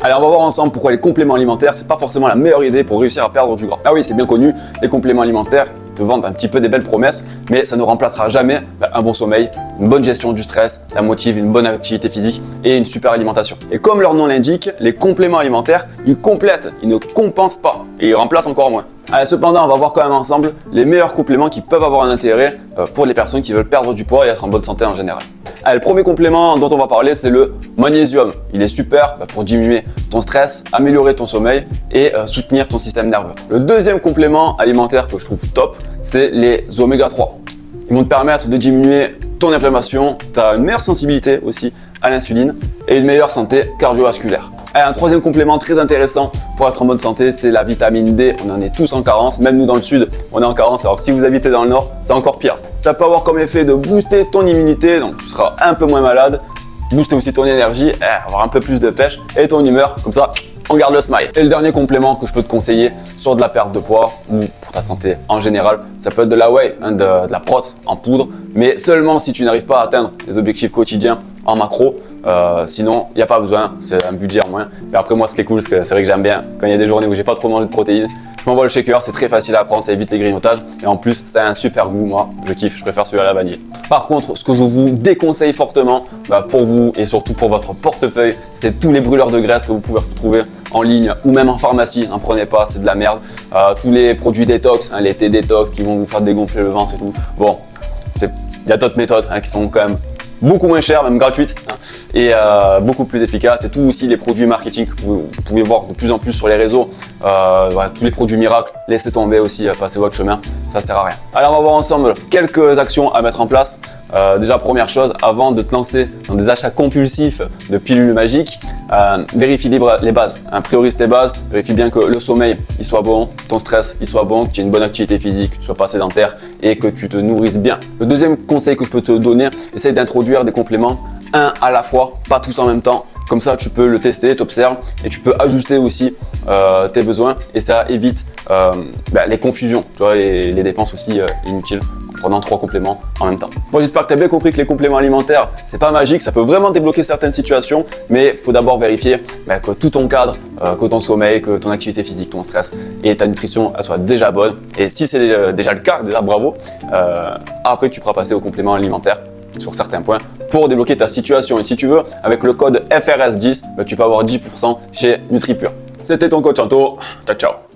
Allez, on va voir ensemble pourquoi les compléments alimentaires, c'est pas forcément la meilleure idée pour réussir à perdre du gras. Ah oui, c'est bien connu, les compléments alimentaires, ils te vendent un petit peu des belles promesses, mais ça ne remplacera jamais un bon sommeil, une bonne gestion du stress, la motive, une bonne activité physique et une super alimentation. Et comme leur nom l'indique, les compléments alimentaires, ils complètent, ils ne compensent pas et ils remplacent encore moins. Allez, cependant, on va voir quand même ensemble les meilleurs compléments qui peuvent avoir un intérêt pour les personnes qui veulent perdre du poids et être en bonne santé en général. Allez, le premier complément dont on va parler, c'est le magnésium. Il est super pour diminuer ton stress, améliorer ton sommeil et soutenir ton système nerveux. Le deuxième complément alimentaire que je trouve top, c'est les oméga 3. Ils vont te permettre de diminuer ton inflammation, tu as une meilleure sensibilité aussi à l'insuline et une meilleure santé cardiovasculaire. Allez, un troisième complément très intéressant pour être en bonne santé, c'est la vitamine D. On en est tous en carence, même nous dans le sud, on est en carence. Alors que si vous habitez dans le nord, c'est encore pire. Ça peut avoir comme effet de booster ton immunité, donc tu seras un peu moins malade, booster aussi ton énergie, avoir un peu plus de pêche et ton humeur, comme ça on garde le smile. Et le dernier complément que je peux te conseiller sur de la perte de poids ou pour ta santé en général, ça peut être de la whey, de la prot en poudre, mais seulement si tu n'arrives pas à atteindre tes objectifs quotidiens en macro. Sinon, il n'y a pas besoin, c'est un budget en moins. Mais après moi, ce qui est cool, c'est vrai que j'aime bien quand il y a des journées où j'ai pas trop mangé de protéines, je m'envoie le shaker, c'est très facile à prendre, ça évite les grignotages et en plus, ça a un super goût, moi, je kiffe, je préfère celui à la vanille. Par contre, ce que je vous déconseille fortement pour vous et surtout pour votre portefeuille, c'est tous les brûleurs de graisse que vous pouvez retrouver en ligne ou même en pharmacie. N'en prenez pas, c'est de la merde. Tous les produits détox, les thés détox qui vont vous faire dégonfler le ventre et tout. Bon, il y a d'autres méthodes qui sont quand même beaucoup moins chères, même gratuites, et beaucoup plus efficaces. Et tous aussi les produits marketing que vous pouvez voir de plus en plus sur les réseaux, tous les produits miracles, laissez tomber aussi, passez votre chemin, ça sert à rien. Alors on va voir ensemble quelques actions à mettre en place. Déjà première chose, avant de te lancer dans des achats compulsifs de pilules magiques, vérifie les bases, priorise tes bases, vérifie bien que le sommeil il soit bon, ton stress il soit bon, que tu aies une bonne activité physique, que tu sois pas sédentaire et que tu te nourrisses bien. Le deuxième conseil que je peux te donner, essaye d'introduire des compléments un à la fois, pas tous en même temps. Comme ça, tu peux le tester, t'observes et tu peux ajuster aussi tes besoins et ça évite les confusions, tu vois, et les dépenses aussi inutiles en prenant 3 compléments en même temps. Bon, j'espère que tu as bien compris que les compléments alimentaires, c'est pas magique, ça peut vraiment débloquer certaines situations, mais il faut d'abord vérifier que tout ton cadre, que ton sommeil, que ton activité physique, ton stress et ta nutrition elle soit déjà bonne. Et si c'est déjà le cas, déjà bravo, après tu pourras passer aux compléments alimentaires sur certains points pour débloquer ta situation. Et si tu veux, avec le code FRS10, tu peux avoir 10% chez NutriPure. C'était ton coach Anto. Ciao, ciao.